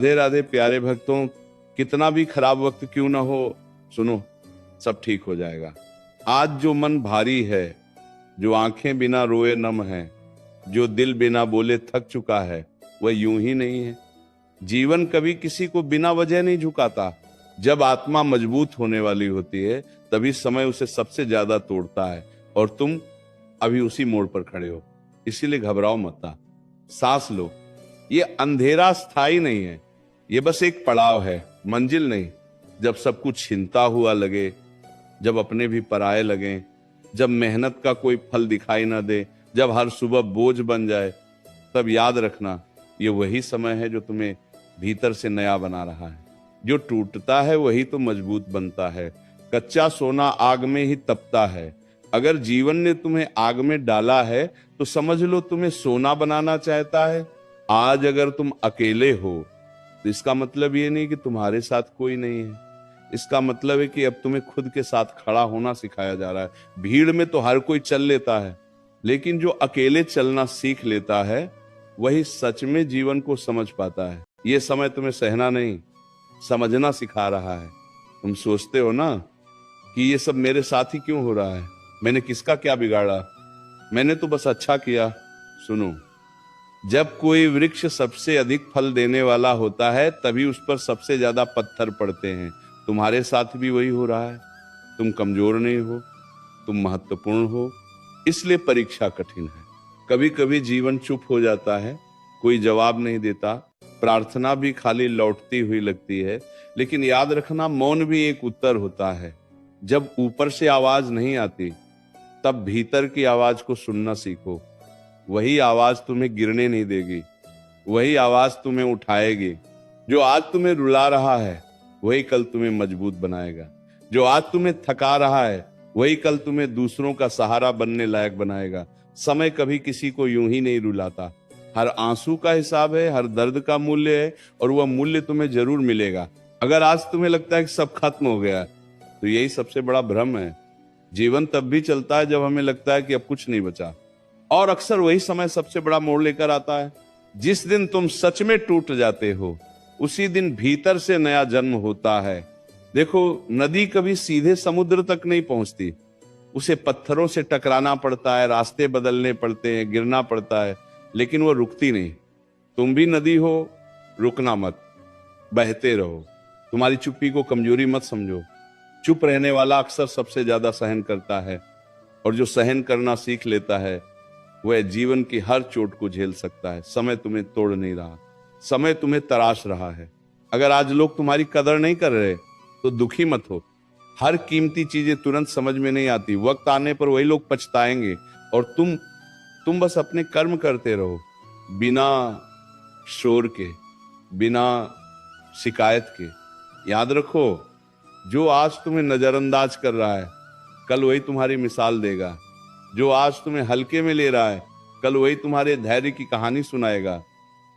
राधे राधे प्यारे भक्तों, कितना भी खराब वक्त क्यों ना हो, सुनो, सब ठीक हो जाएगा। आज जो मन भारी है, जो आंखें बिना रोए नम है, जो दिल बिना बोले थक चुका है, वह यूं ही नहीं है। जीवन कभी किसी को बिना वजह नहीं झुकाता। जब आत्मा मजबूत होने वाली होती है, तभी समय उसे सबसे ज्यादा तोड़ता है और तुम अभी उसी मोड़ पर खड़े हो। इसीलिए घबराओ मत, सांस लो। ये अंधेरा स्थायी नहीं है, ये बस एक पड़ाव है, मंजिल नहीं। जब सब कुछ छिनता हुआ लगे, जब अपने भी पराये लगे, जब मेहनत का कोई फल दिखाई ना दे, जब हर सुबह बोझ बन जाए, तब याद रखना, ये वही समय है जो तुम्हें भीतर से नया बना रहा है। जो टूटता है वही तो मजबूत बनता है। कच्चा सोना आग में ही तपता है। अगर जीवन ने तुम्हें आग में डाला है, तो समझ लो तुम्हें सोना बनाना चाहता है। आज अगर तुम अकेले हो, तो इसका मतलब ये नहीं कि तुम्हारे साथ कोई नहीं है। इसका मतलब है कि अब तुम्हें खुद के साथ खड़ा होना सिखाया जा रहा है। भीड़ में तो हर कोई चल लेता है, लेकिन जो अकेले चलना सीख लेता है, वही सच में जीवन को समझ पाता है। ये समय तुम्हें सहना नहीं, समझना सिखा रहा है। तुम सोचते हो ना कि ये सब मेरे साथ ही क्यों हो रहा है, मैंने किसका क्या बिगाड़ा, मैंने तो बस अच्छा किया। सुनो, जब कोई वृक्ष सबसे अधिक फल देने वाला होता है, तभी उस पर सबसे ज्यादा पत्थर पड़ते हैं। तुम्हारे साथ भी वही हो रहा है। तुम कमजोर नहीं हो, तुम महत्वपूर्ण हो, इसलिए परीक्षा कठिन है। कभी कभी जीवन चुप हो जाता है, कोई जवाब नहीं देता, प्रार्थना भी खाली लौटती हुई लगती है। लेकिन याद रखना, मौन भी एक उत्तर होता है। जब ऊपर से आवाज नहीं आती, तब भीतर की आवाज को सुनना सीखो। वही आवाज तुम्हें गिरने नहीं देगी, वही आवाज तुम्हें उठाएगी। जो आज तुम्हें रुला रहा है, वही कल तुम्हें मजबूत बनाएगा। जो आज तुम्हें थका रहा है, वही कल तुम्हें दूसरों का सहारा बनने लायक बनाएगा। समय कभी किसी को यूं ही नहीं रुलाता। हर आंसू का हिसाब है, हर दर्द का मूल्य है, और वह मूल्य तुम्हें जरूर मिलेगा। अगर आज तुम्हें लगता है कि सब खत्म हो गया, तो यही सबसे बड़ा भ्रम है। जीवन तब भी चलता है जब हमें लगता है कि अब कुछ नहीं बचा। और अक्सर वही समय सबसे बड़ा मोड़ लेकर आता है। जिस दिन तुम सच में टूट जाते हो, उसी दिन भीतर से नया जन्म होता है। देखो, नदी कभी सीधे समुद्र तक नहीं पहुंचती, उसे पत्थरों से टकराना पड़ता है, रास्ते बदलने पड़ते हैं, गिरना पड़ता है, लेकिन वो रुकती नहीं। तुम भी नदी हो, रुकना मत, बहते रहो। तुम्हारी चुप्पी को कमजोरी मत समझो। चुप रहने वाला अक्सर सबसे ज्यादा सहन करता है, और जो सहन करना सीख लेता है, वह जीवन की हर चोट को झेल सकता है। समय तुम्हें तोड़ नहीं रहा, समय तुम्हें तराश रहा है। अगर आज लोग तुम्हारी कदर नहीं कर रहे, तो दुखी मत हो। हर कीमती चीजें तुरंत समझ में नहीं आती, वक्त आने पर वही लोग पछताएंगे। और तुम बस अपने कर्म करते रहो, बिना शोर के, बिना शिकायत के। याद रखो, जो आज तुम्हें नजरअंदाज कर रहा है, कल वही तुम्हारी मिसाल देगा। जो आज तुम्हें हल्के में ले रहा है, कल वही तुम्हारे धैर्य की कहानी सुनाएगा।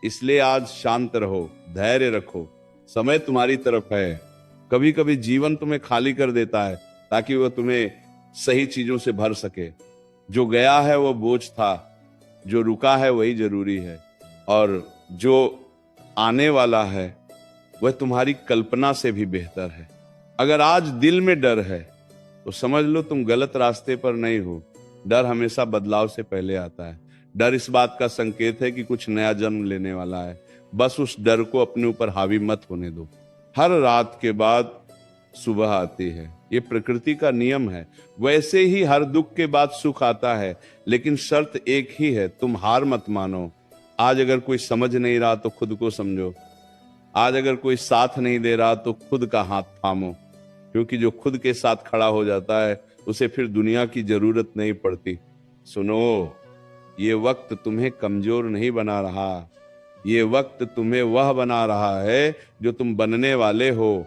इसलिए आज शांत रहो, धैर्य रखो, समय तुम्हारी तरफ है। कभी कभी जीवन तुम्हें खाली कर देता है, ताकि वह तुम्हें सही चीजों से भर सके। जो गया है वह बोझ था, जो रुका है वही जरूरी है, और जो आने वाला है वह तुम्हारी कल्पना से भी बेहतर है। अगर आज दिल में डर है, तो समझ लो तुम गलत रास्ते पर नहीं हो। डर हमेशा बदलाव से पहले आता है। डर इस बात का संकेत है कि कुछ नया जन्म लेने वाला है। बस उस डर को अपने ऊपर हावी मत होने दो। हर रात के बाद सुबह आती है, ये प्रकृति का नियम है। वैसे ही हर दुख के बाद सुख आता है, लेकिन शर्त एक ही है, तुम हार मत मानो। आज अगर कोई समझ नहीं रहा, तो खुद को समझो। आज अगर कोई साथ नहीं दे रहा, तो खुद का हाथ थामो। क्योंकि जो खुद के साथ खड़ा हो जाता है, उसे फिर दुनिया की जरूरत नहीं पड़ती। सुनो, ये वक्त तुम्हें कमजोर नहीं बना रहा, ये वक्त तुम्हें वह बना रहा है जो तुम बनने वाले हो।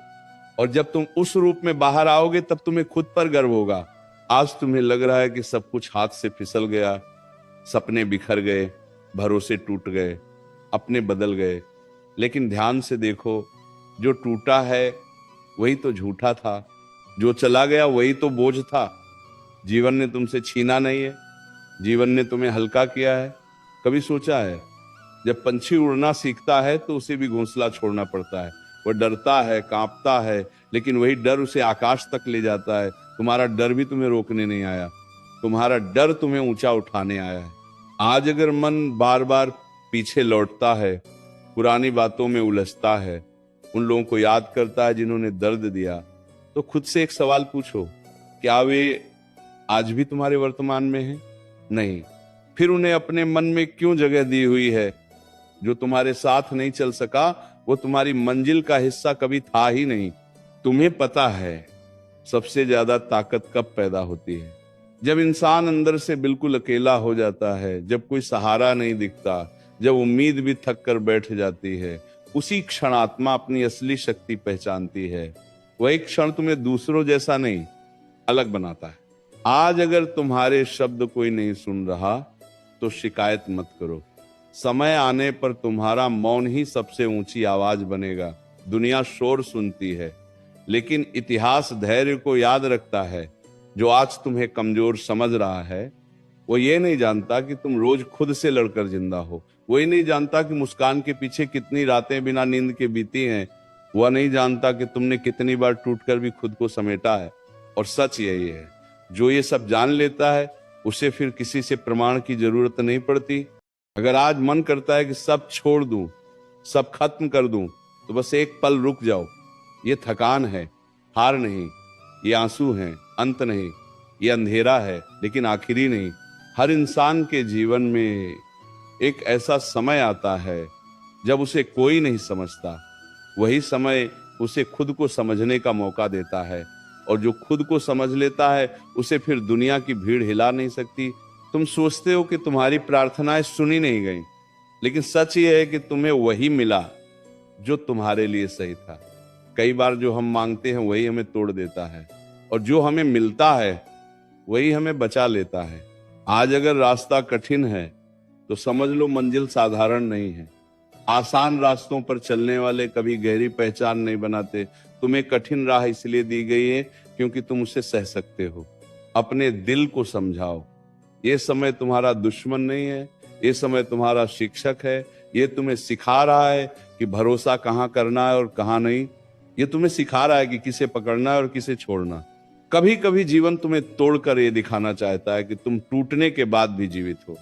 और जब तुम उस रूप में बाहर आओगे, तब तुम्हें खुद पर गर्व होगा। आज तुम्हें लग रहा है कि सब कुछ हाथ से फिसल गया, सपने बिखर गए, भरोसे टूट गए, अपने बदल गए। लेकिन ध्यान से देखो, जो टूटा है वही तो झूठा था, जो चला गया वही तो बोझ था। जीवन ने तुमसे छीना नहीं है, जीवन ने तुम्हें हल्का किया है। कभी सोचा है, जब पंछी उड़ना सीखता है तो उसे भी घोंसला छोड़ना पड़ता है। वो डरता है, कांपता है, लेकिन वही डर उसे आकाश तक ले जाता है। तुम्हारा डर भी तुम्हें रोकने नहीं आया, तुम्हारा डर तुम्हें ऊंचा उठाने आया है। आज अगर मन बार बार पीछे लौटता है, पुरानी बातों में उलझता है, उन लोगों को याद करता है जिन्होंने दर्द दिया, तो खुद से एक सवाल पूछो, क्या वे आज भी तुम्हारे वर्तमान में हैं? नहीं। फिर उन्हें अपने मन में क्यों जगह दी हुई है? जो तुम्हारे साथ नहीं चल सका वो तुम्हारी मंजिल का हिस्सा कभी था ही नहीं। तुम्हें पता है सबसे ज्यादा ताकत कब पैदा होती है? जब इंसान अंदर से बिल्कुल अकेला हो जाता है, जब कोई सहारा नहीं दिखता, जब उम्मीद भी थक कर बैठ जाती है। उसी क्षण आत्मा अपनी असली शक्ति पहचानती है। वही क्षण तुम्हें दूसरों जैसा नहीं, अलग बनाता है। आज अगर तुम्हारे शब्द कोई नहीं सुन रहा तो शिकायत मत करो। समय आने पर तुम्हारा मौन ही सबसे ऊंची आवाज बनेगा। दुनिया शोर सुनती है, लेकिन इतिहास धैर्य को याद रखता है। जो आज तुम्हें कमजोर समझ रहा है, वो ये नहीं जानता कि तुम रोज खुद से लड़कर जिंदा हो। वो ये नहीं जानता कि मुस्कान के पीछे कितनी रातें बिना नींद के बीती हैं। वह नहीं जानता कि तुमने कितनी बार टूटकर भी खुद को समेटा है। और सच यही है, जो ये सब जान लेता है उसे फिर किसी से प्रमाण की जरूरत नहीं पड़ती। अगर आज मन करता है कि सब छोड़ दूं, सब खत्म कर दूं, तो बस एक पल रुक जाओ। ये थकान है, हार नहीं। ये आंसू हैं, अंत नहीं। ये अंधेरा है, लेकिन आखिरी नहीं। हर इंसान के जीवन में एक ऐसा समय आता है जब उसे कोई नहीं समझता। वही समय उसे खुद को समझने का मौका देता है, और जो खुद को समझ लेता है उसे फिर दुनिया की भीड़ हिला नहीं सकती। तुम सोचते हो कि तुम्हारी प्रार्थनाएं सुनी नहीं गई, लेकिन सच ये है कि तुम्हें वही मिला जो तुम्हारे लिए सही था। कई बार जो हम मांगते हैं वही हमें तोड़ देता है, और जो हमें मिलता है वही हमें बचा लेता है। आज अगर रास्ता कठिन है तो समझ लो मंजिल साधारण नहीं है। आसान रास्तों पर चलने वाले कभी गहरी पहचान नहीं बनाते। तुम्हें कठिन राह इसलिए दी गई है क्योंकि तुम उसे सह सकते हो। अपने दिल को समझाओ। ये समय तुम्हारा दुश्मन नहीं है, ये समय तुम्हारा शिक्षक है। ये तुम्हें सिखा रहा है कि भरोसा कहाँ करना है और कहाँ नहीं। ये तुम्हें सिखा रहा है कि किसे पकड़ना है और किसे छोड़ना। कभी कभी जीवन तुम्हें तोड़कर ये दिखाना चाहता है कि तुम टूटने के बाद भी जीवित हो,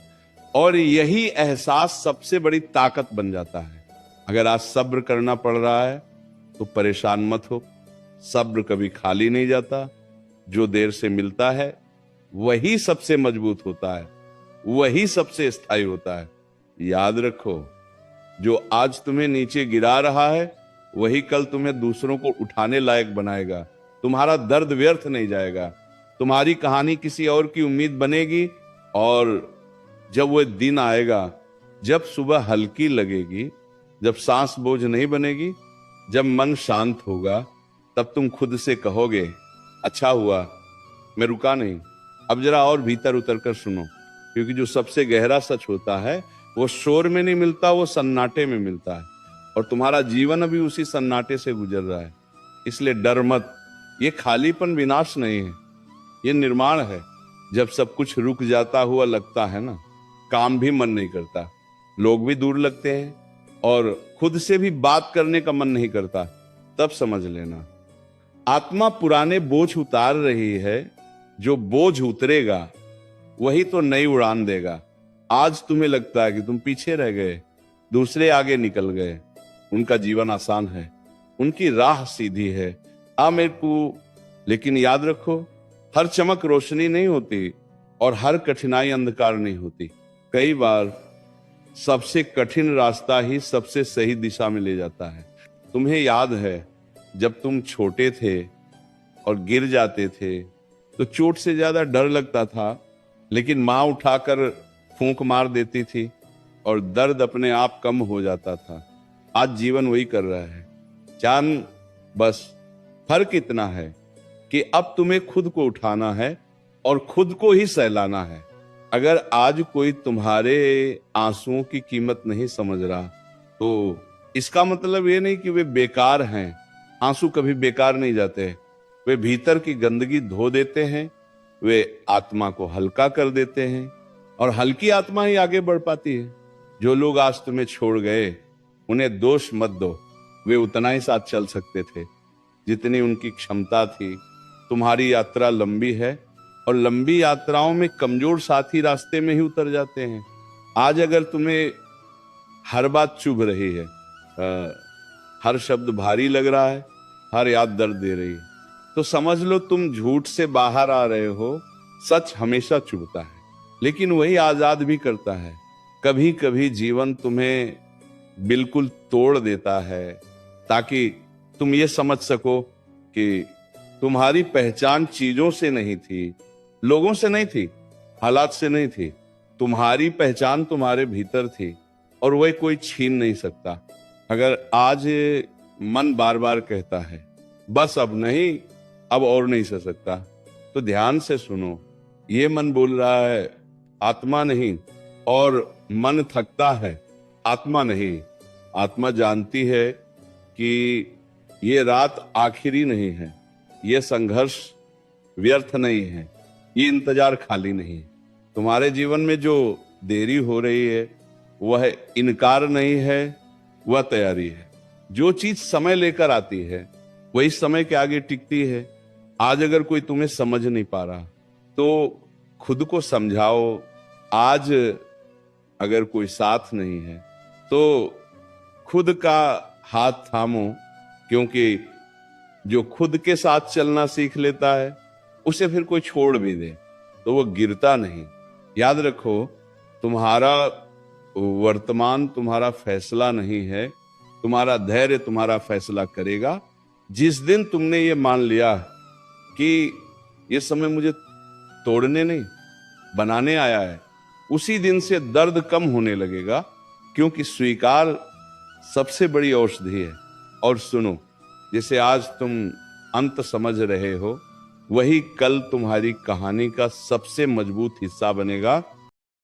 और यही एहसास सबसे बड़ी ताकत बन जाता है। अगर आज सब्र करना पड़ रहा है तो परेशान मत हो। सब्र कभी खाली नहीं जाता। जो देर से मिलता है वही सबसे मजबूत होता है, वही सबसे स्थायी होता है। याद रखो, जो आज तुम्हें नीचे गिरा रहा है वही कल तुम्हें दूसरों को उठाने लायक बनाएगा। तुम्हारा दर्द व्यर्थ नहीं जाएगा। तुम्हारी कहानी किसी और की उम्मीद बनेगी, और जब वह दिन आएगा जब सुबह हल्की लगेगी, जब सांस बोझ नहीं बनेगी, जब मन शांत होगा, तब तुम खुद से कहोगे, अच्छा हुआ मैं रुका नहीं। अब जरा और भीतर उतर कर सुनो, क्योंकि जो सबसे गहरा सच होता है वो शोर में नहीं मिलता, वो सन्नाटे में मिलता है। और तुम्हारा जीवन अभी उसी सन्नाटे से गुजर रहा है। इसलिए डर मत। ये खालीपन विनाश नहीं है, ये निर्माण है। जब सब कुछ रुक जाता हुआ लगता है ना, काम भी मन नहीं करता, लोग भी दूर लगते हैं, और खुद से भी बात करने का मन नहीं करता, तब समझ लेना आत्मा पुराने बोझ उतार रही है। जो बोझ उतरेगा वही तो नई उड़ान देगा। आज तुम्हें लगता है कि तुम पीछे रह गए, दूसरे आगे निकल गए। उनका जीवन आसान है, उनकी राह सीधी है। मेरे को लेकिन याद रखो, हर चमक रोशनी नहीं होती और हर कठिनाई अंधकार नहीं होती। कई बार सबसे कठिन रास्ता ही सबसे सही दिशा में ले जाता है। तुम्हें याद है जब तुम छोटे थे और गिर जाते थे तो चोट से ज्यादा डर लगता था, लेकिन माँ उठाकर फूंक मार देती थी और दर्द अपने आप कम हो जाता था। आज जीवन वही कर रहा है। जान, बस फर्क इतना है कि अब तुम्हें खुद को उठाना है और खुद को ही सहलाना है। अगर आज कोई तुम्हारे आंसुओं की कीमत नहीं समझ रहा तो इसका मतलब ये नहीं कि वे बेकार हैं। आंसू कभी बेकार नहीं जाते। वे भीतर की गंदगी धो देते हैं, वे आत्मा को हल्का कर देते हैं, और हल्की आत्मा ही आगे बढ़ पाती है। जो लोग आज तुम्हें छोड़ गए उन्हें दोष मत दो, वे उतना ही साथ चल सकते थे जितनी उनकी क्षमता थी। तुम्हारी यात्रा लंबी है और लंबी यात्राओं में कमजोर साथी रास्ते में ही उतर जाते हैं। आज अगर तुम्हें हर बात चुभ रही है, हर शब्द भारी लग रहा है, हर याद दर्द दे रही है, तो समझ लो तुम झूठ से बाहर आ रहे हो। सच हमेशा चुभता है, लेकिन वही आजाद भी करता है। कभी कभी जीवन तुम्हें बिल्कुल तोड़ देता है ताकि तुम ये समझ सको कि तुम्हारी पहचान चीजों से नहीं थी, लोगों से नहीं थी, हालात से नहीं थी। तुम्हारी पहचान तुम्हारे भीतर थी और वह कोई छीन नहीं सकता। अगर आज मन बार बार कहता है बस अब नहीं, अब और नहीं सह सकता, तो ध्यान से सुनो। ये मन बोल रहा है, आत्मा नहीं। और मन थकता है, आत्मा नहीं। आत्मा जानती है कि ये रात आखिरी नहीं है, ये संघर्ष व्यर्थ नहीं है, ये इंतजार खाली नहीं है। तुम्हारे जीवन में जो देरी हो रही है वह इनकार नहीं है, वह तैयारी है। जो चीज समय लेकर आती है वही समय के आगे टिकती है। आज अगर कोई तुम्हें समझ नहीं पा रहा तो खुद को समझाओ। आज अगर कोई साथ नहीं है तो खुद का हाथ थामो, क्योंकि जो खुद के साथ चलना सीख लेता है उसे फिर कोई छोड़ भी दे तो वो गिरता नहीं। याद रखो, तुम्हारा वर्तमान तुम्हारा फैसला नहीं है, तुम्हारा धैर्य तुम्हारा फैसला करेगा। जिस दिन तुमने ये मान लिया कि ये समय मुझे तोड़ने नहीं बनाने आया है, उसी दिन से दर्द कम होने लगेगा, क्योंकि स्वीकार सबसे बड़ी औषधि है। और सुनो, जैसे आज तुम अंत समझ रहे हो वही कल तुम्हारी कहानी का सबसे मजबूत हिस्सा बनेगा।